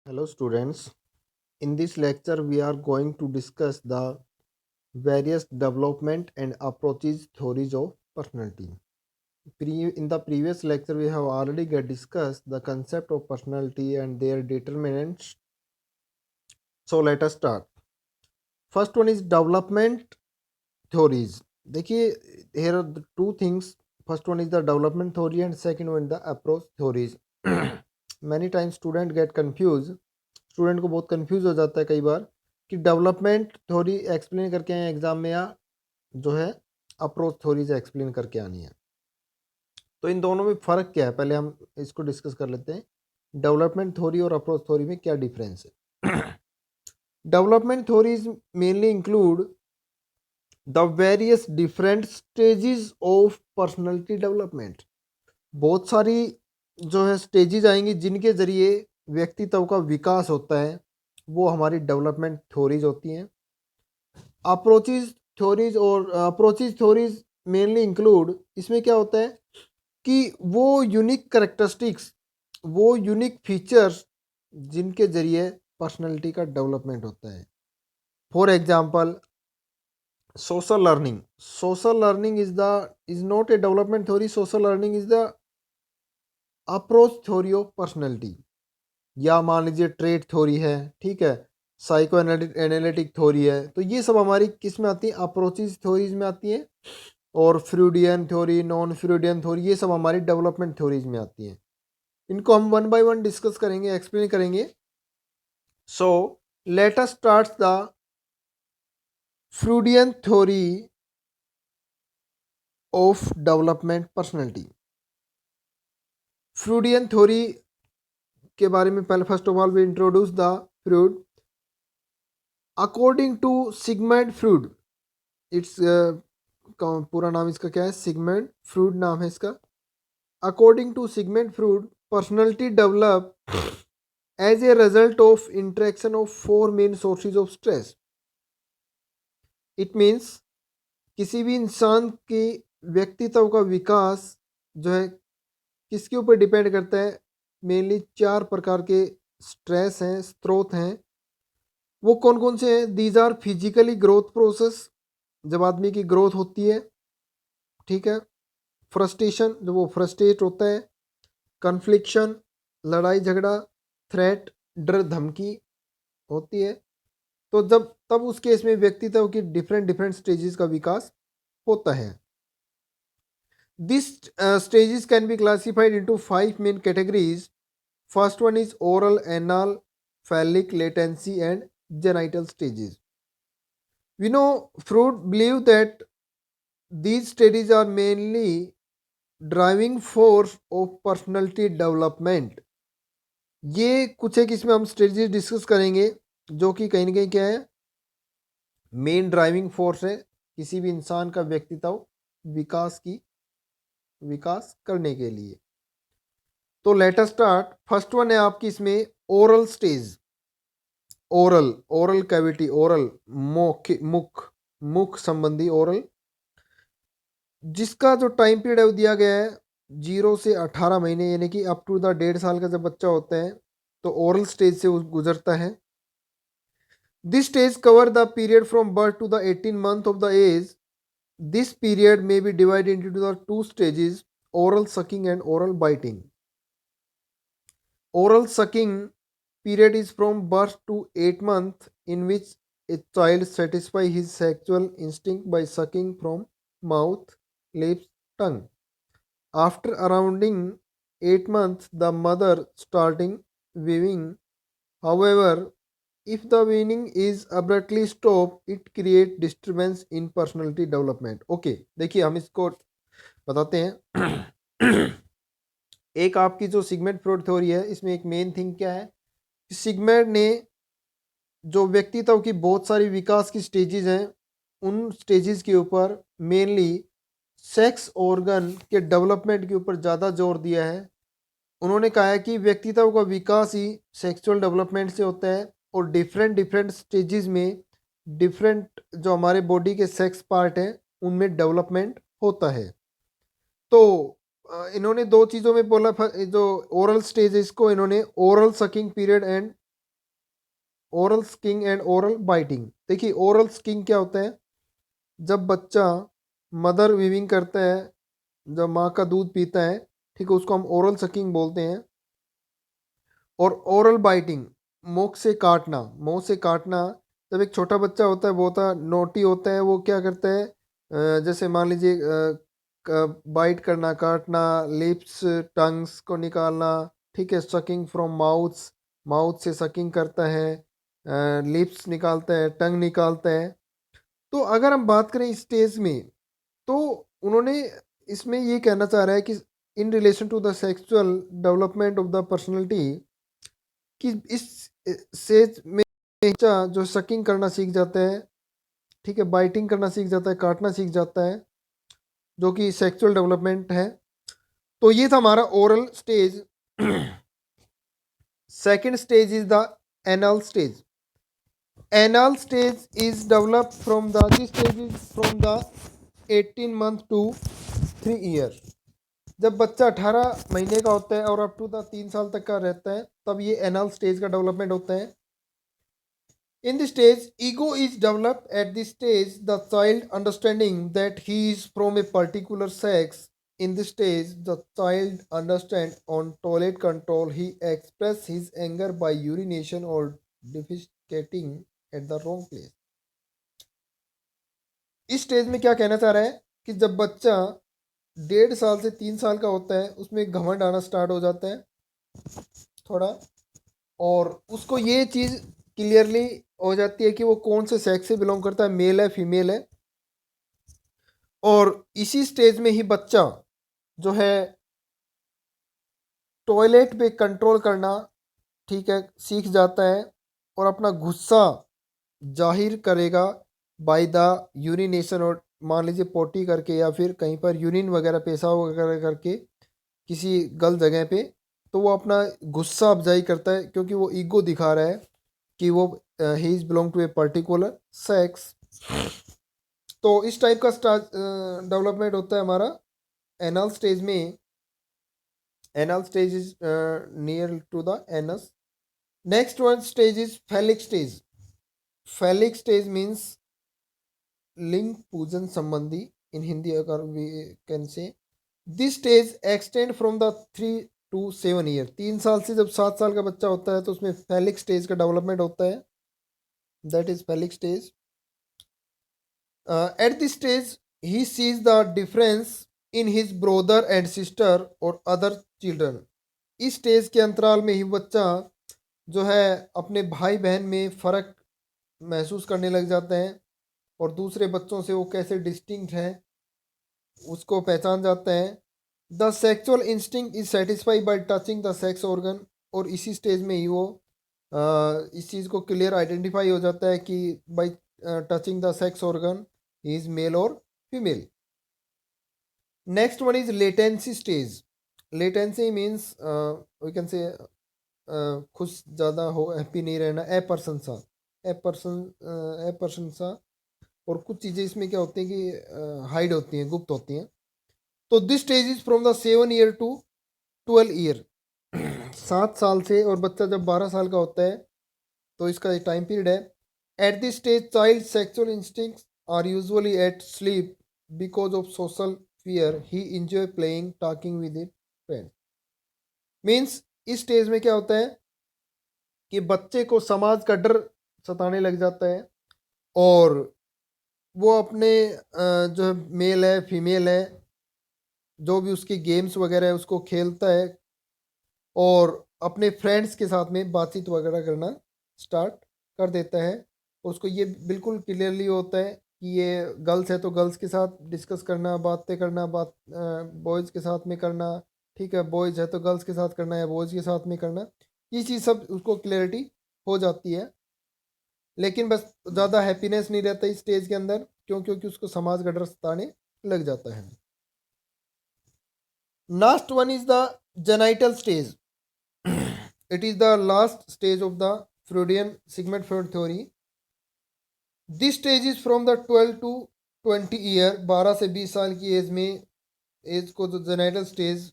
Hello students, in this lecture we are going to discuss the various development and approaches theories of personality. In the previous lecture we have already discussed the concept of personality and their determinants. So let us start. First one is development theories. देखिए, here are the two things. First one is the development theory and second one the approach theories. Many times student get confused. Student को बहुत confuse हो जाता है कई बार कि development theory explain करके आए एग्जाम में या जो है अप्रोच थ्योरीज एक्सप्लेन करके आनी है। तो इन दोनों में फ़र्क क्या है, पहले हम इसको डिस्कस कर लेते हैं। डेवलपमेंट थ्योरी और अप्रोच थ्योरी में क्या डिफरेंस है। Development theories mainly include the various different stages of personality development. बहुत सारी जो है स्टेजेस आएंगी जिनके ज़रिए व्यक्तित्व का विकास होता है, वो हमारी डेवलपमेंट थ्योरीज होती हैं। अप्रोचेज थ्योरीज मेनली इंक्लूड, इसमें क्या होता है कि वो यूनिक करेक्टरिस्टिक्स, वो यूनिक फीचर्स जिनके ज़रिए पर्सनैलिटी का डेवलपमेंट होता है। For example social learning is not a development theory. Social learning is the approach theory of personality. या मान लीजिए ट्रेड थ्योरी है, ठीक है, साइको एनालिटिक थ्योरी है, तो ये सब हमारी किस में आती है, अप्रोचेज थ्योरीज में आती है। और फ्रूडियन थ्योरी, नॉन फ्रूडियन थ्योरी, ये सब हमारी डेवलपमेंट थ्योरीज में आती हैं। इनको हम वन बाय वन डिस्कस करेंगे, एक्सप्लेन करेंगे। So let us start the Freudian theory of development personality. Freudian theory के बारे में पहले first of all we introduce the Freud. According to Sigmund Freud, it's पूरा नाम इसका क्या है, सिगमंड फ्रूड नाम है इसका। According to Sigmund Freud, personality develop as a result of interaction of four main sources of stress. It means किसी भी इंसान की व्यक्तित्व का विकास जो है किसके ऊपर डिपेंड करता है, मेनली चार प्रकार के स्ट्रेस हैं, स्रोत हैं। वो कौन कौन से हैं? These are physically growth process, जब आदमी की ग्रोथ होती है, ठीक है। फ्रस्ट्रेशन, जब वो फ्रस्ट्रेट होता है। कन्फ्लिक्शन, लड़ाई झगड़ा। थ्रेट, डर धमकी होती है। तो जब तब उस केस में व्यक्तित्व की डिफरेंट डिफरेंट स्टेजेस का विकास होता है। This stages can be classified into 5 main categories. First one is oral, anal, phallic, latency and genital stages. We know Freud believed that these stages are mainly driving force of personality development. ये कुछ एक इसमें हम strategies discuss करेंगे जो कि कहीं ना कहीं क्या है, मेन ड्राइविंग फोर्स है किसी भी इंसान का व्यक्तित्व विकास करने के लिए। तो late us start. First one है आपकी इसमें oral stage. Oral cavity, oral मुख संबंधी ओरल, जिसका जो टाइम पीरियड है वो दिया गया है 0 से 18 महीने, यानी कि अप टू द 1.5 साल का जब बच्चा होता है तो ओरल स्टेज से वो गुजरता है। This stage cover the period from birth to the 18 month of the age. This period में be divided into the two stages, oral sucking and oral biting. Oral sucking period is from birth to 8 months, in which a child satisfies his sexual instinct by sucking from mouth, lips, tongue. After around 8 months, the mother starting weaning. However, if the weaning is abruptly stopped, it creates disturbance in personality development. Okay, देखिए हम इसको बताते हैं। एक आपकी जो Sigmund Freud theory है, इसमें एक मेन थिंग क्या है, सिगमंड ने जो व्यक्तित्व की बहुत सारी विकास की स्टेजेस हैं, उन स्टेजेस के ऊपर मेनली सेक्स ऑर्गन के डेवलपमेंट के ऊपर ज़्यादा जोर दिया है। उन्होंने कहा है कि व्यक्तित्व का विकास ही सेक्सुअल डेवलपमेंट से होता है और डिफरेंट डिफरेंट स्टेजेस में डिफरेंट जो हमारे बॉडी के सेक्स पार्ट हैं उनमें डेवलपमेंट होता है। तो इन्होंने दो चीज़ों में बोला, जो ओरल स्टेज है इसको इन्होंने oral sucking period and oral skiing and oral biting. देखिए ओरल स्किंग क्या होता है, जब बच्चा मदर वीविंग करता है, जब माँ का दूध पीता है, ठीक है, उसको हम ओरल सकिंग बोलते हैं। और ओरल बाइटिंग, मुंह से काटना। जब एक छोटा बच्चा होता है, बहुत नोटी होता है, वो क्या करता है, जैसे मान लीजिए बाइट करना, काटना, लिप्स टंग्स को निकालना, ठीक है, सकिंग फ्रॉम माउथ, माउथ से सकिंग करता है, लिप्स निकालता है, टंग निकालता है। तो अगर हम बात करें इस स्टेज में, तो उन्होंने इसमें ये कहना चाह रहा है कि in relation to the sexual development of the personality, कि इस स्टेज में बच्चा जो सकिंग करना सीख जाता है, ठीक है, बाइटिंग करना सीख जाता है, काटना सीख जाता है, जो कि सेक्सुअल डेवलपमेंट है। तो ये था हमारा oral stage. Second stage is the anal stage. Anal stage is developed from the this stage is from the 18 month to 3 year। जब बच्चा 18 महीने का होता है और अप टू द 3 साल तक का रहता है, तब ये एनल स्टेज का डेवलपमेंट होता है। In this stage ego is developed. Eight this stage the child understanding that he is from A particular sex. In this stage, the child understands on toilet control. He expresses his anger by urination or defecating at the wrong place। इस स्टेज में क्या कहना चाह रहा है कि जब बच्चा 1.5 साल से 3 साल का होता है, उसमें घमंड आना स्टार्ट हो जाता है थोड़ा, और उसको ये चीज़ क्लियरली हो जाती है कि वो कौन से सेक्स से बिलोंग करता है, मेल है फीमेल है। और इसी स्टेज में ही बच्चा जो है टॉयलेट पे कंट्रोल करना, ठीक है, सीख जाता है, और अपना गुस्सा जाहिर करेगा बाय द यूरिनेशन, और मान लीजिए पोटी करके या फिर कहीं पर यूरिन वगैरह पेशाब वगैरह करके किसी गलत जगह पे, तो वो अपना गुस्सा अफजाई करता है, क्योंकि वो ईगो दिखा रहा है कि वो he is belong to a particular sex. तो इस टाइप का डेवलपमेंट होता है हमारा एनल स्टेज में। Anal stage is near to the anus. Next one stage is phallic stage. Phallic stage means लिंग पूजन संबंधी, इन हिंदी अगर we can say. This stage extend from the 3 to 7 year. 3 साल से जब 7 साल का बच्चा होता है, तो उसमें फैलिक स्टेज का डेवलपमेंट होता है, that is phallic stage. Eight this stage he sees the difference in his brother and sister और अदर चिल्ड्रन। इस स्टेज के अंतराल में ही बच्चा जो है अपने भाई बहन में फ़र्क महसूस करने लग जाते हैं, और दूसरे बच्चों से वो कैसे डिस्टिंक्ट हैं उसको पहचान जाते हैं। The sexual instinct is satisfied by touching the sex organ. और इसी स्टेज में ही वो इस चीज़ को क्लियर आइडेंटिफाई हो जाता है कि by touching the sex organ he is male और female. Next one is latency stage. Latency means we can say खुश ज़्यादा हो, हैप्पी नहीं रहना, ए पर्सन सा। और कुछ चीज़ें इसमें क्या होती हैं कि हाइड होती हैं, गुप्त होती हैं। तो this stage is from the 7 year to 12 year. 7 साल से, और बच्चा जब 12 साल का होता है, तो इसका टाइम पीरियड है। At this stage child sexual instincts are usually at sleep because of social fear. He enjoy playing talking with it friend. Means इस स्टेज में क्या होता है कि बच्चे को समाज का डर सताने लग जाता है, और वो अपने जो है मेल है फीमेल है, जो भी उसकी गेम्स वगैरह है उसको खेलता है, और अपने फ्रेंड्स के साथ में बातचीत वगैरह करना स्टार्ट कर देता है। उसको ये बिल्कुल क्लियरली होता है कि ये गर्ल्स है तो गर्ल्स के साथ डिस्कस करना, बातें करना, बॉयज़ के साथ में करना, ठीक है, बॉयज़ है तो गर्ल्स के साथ करना या बॉयज़ के साथ में करना, ये चीज़ सब उसको क्लियरिटी हो जाती है। लेकिन बस ज़्यादा हैप्पीनेस नहीं रहता इस स्टेज के अंदर, क्यों? क्योंकि उसको समाज का डर सताने लग जाता है। Last one is the genital stage. It is the last stage of the Freudian Sigmund Freud theory. This stage is from the 12 to 20 year. 12 से 20 साल की एज में, एज को जो जेनाइटल स्टेज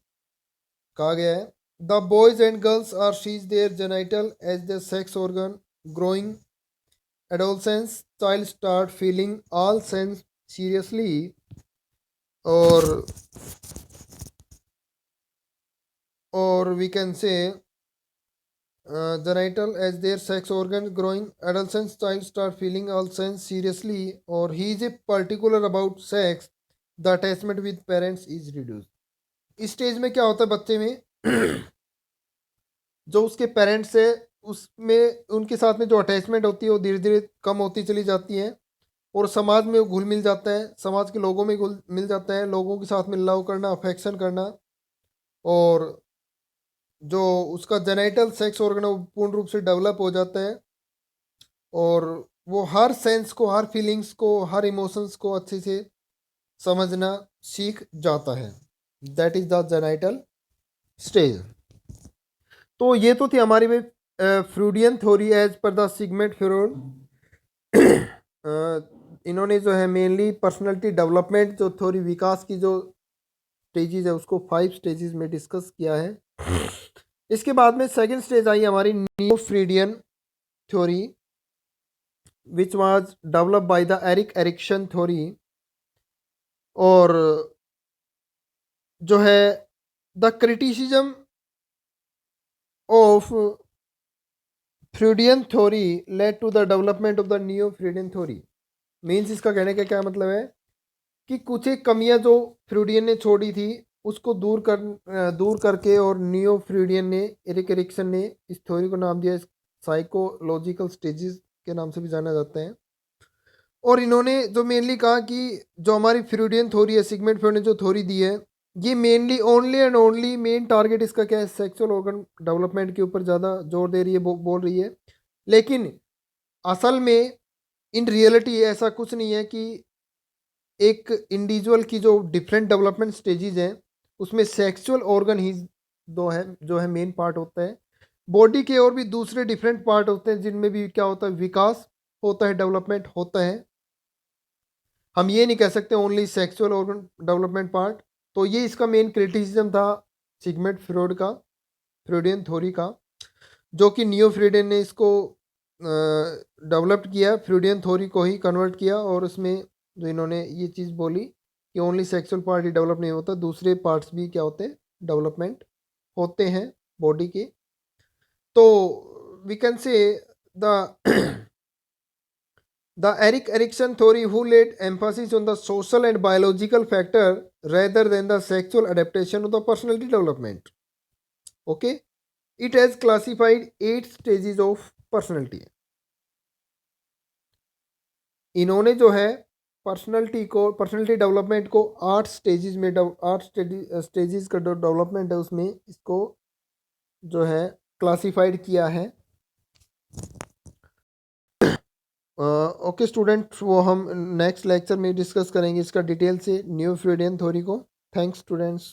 कहा गया है। The boys and girls are sees their genital as the sex organ growing adolescence, child start feeling all sense seriously, or we can say genital as their sex organ. Growing adolescence, child start feeling all sense seriously, or he is a particular about sex, the attachment with parents is reduced. इस स्टेज में क्या होता है बच्चे में जो उसके पेरेंट्स है उसमें उनके साथ में जो अटैचमेंट होती है वो धीरे धीरे कम होती चली जाती है, और समाज में वो घुल मिल जाता है, समाज के लोगों में घुल मिल जाता है, लोगों के साथ में लव करना, अफेक्शन करना, और जो उसका जेनाइटल सेक्स ऑर्गन है वो पूर्ण रूप से डेवलप हो जाता है, और वो हर सेंस को, हर फीलिंग्स को, हर इमोशंस को अच्छे से समझना सीख जाता है. That is the genital stage. तो ये तो थी हमारी में Freudian theory as per the Sigmund Freud. इन्होंने जो है मेनली पर्सनालिटी डेवलपमेंट जो थ्योरी, विकास की जो स्टेजेस है उसको 5 स्टेजेस में डिस्कस किया है. इसके बाद में सेकंड स्टेज आई हमारी neo Freudian theory which was develop by the Eric Erikson theory. और जो है the criticism of Freudian theory led to the development of the neo Freudian theory. Means इसका कहने का क्या मतलब है कि कुछ एक कमियां जो फ्रूडियन ने छोड़ी थी उसको दूर करके, और नियो फ्रूडियन ने, एरिक एरिक्सन ने इस थ्योरी को नाम दिया साइकोलॉजिकल स्टेजेस के नाम से भी जाना जाता है. और इन्होंने जो मेनली कहा कि जो हमारी फ्रूडियन थ्योरी है, सिगमेंट फ्रॉइड ने जो थ्योरी दी है, ये mainly only and only main target इसका क्या है, सेक्सुअल ऑर्गन डेवलपमेंट के ऊपर ज़्यादा जोर दे रही है, बोल रही है. लेकिन असल में इन रियलिटी ऐसा कुछ नहीं है कि एक इंडिविजुअल की जो डिफरेंट डेवलपमेंट स्टेजेस हैं उसमें सेक्सुअल ऑर्गन ही दो है जो है मेन पार्ट होता है. बॉडी के और भी दूसरे डिफरेंट पार्ट होते हैं जिनमें भी क्या होता है, विकास होता है, डेवलपमेंट होता है. हम ये नहीं कह सकते only sexual organ development part. तो ये इसका मेन क्रिटिसिज्म था सिगमेंट फ्रॉइड का, फ्रॉइडियन थ्योरी का, जो कि नियो फ्रीडियन ने इसको डेवलप्ड किया, फ्रॉइडियन थ्योरी को ही कन्वर्ट किया, और उसमें जो इन्होंने ये चीज़ बोली कि ओनली सेक्सुअल पार्ट ही डेवलप नहीं होता, दूसरे पार्ट्स भी क्या होते हैं, डेवलपमेंट होते हैं बॉडी के. तो we can say the The Erik Erikson theory, who laid emphasis on the social and biological factor rather than the sexual adaptation of the personality development. Okay, it has classified 8 stages of personality. इन्होंने जो है personality development को 8 stages में, 8 stages का जो development है उसमें इसको जो है क्लासिफाइड किया है. ओके स्टूडेंट, वो हम नेक्स्ट लेक्चर में डिस्कस करेंगे इसका डिटेल से, न्यू फ्रीडियन थ्योरी को. Thanks students.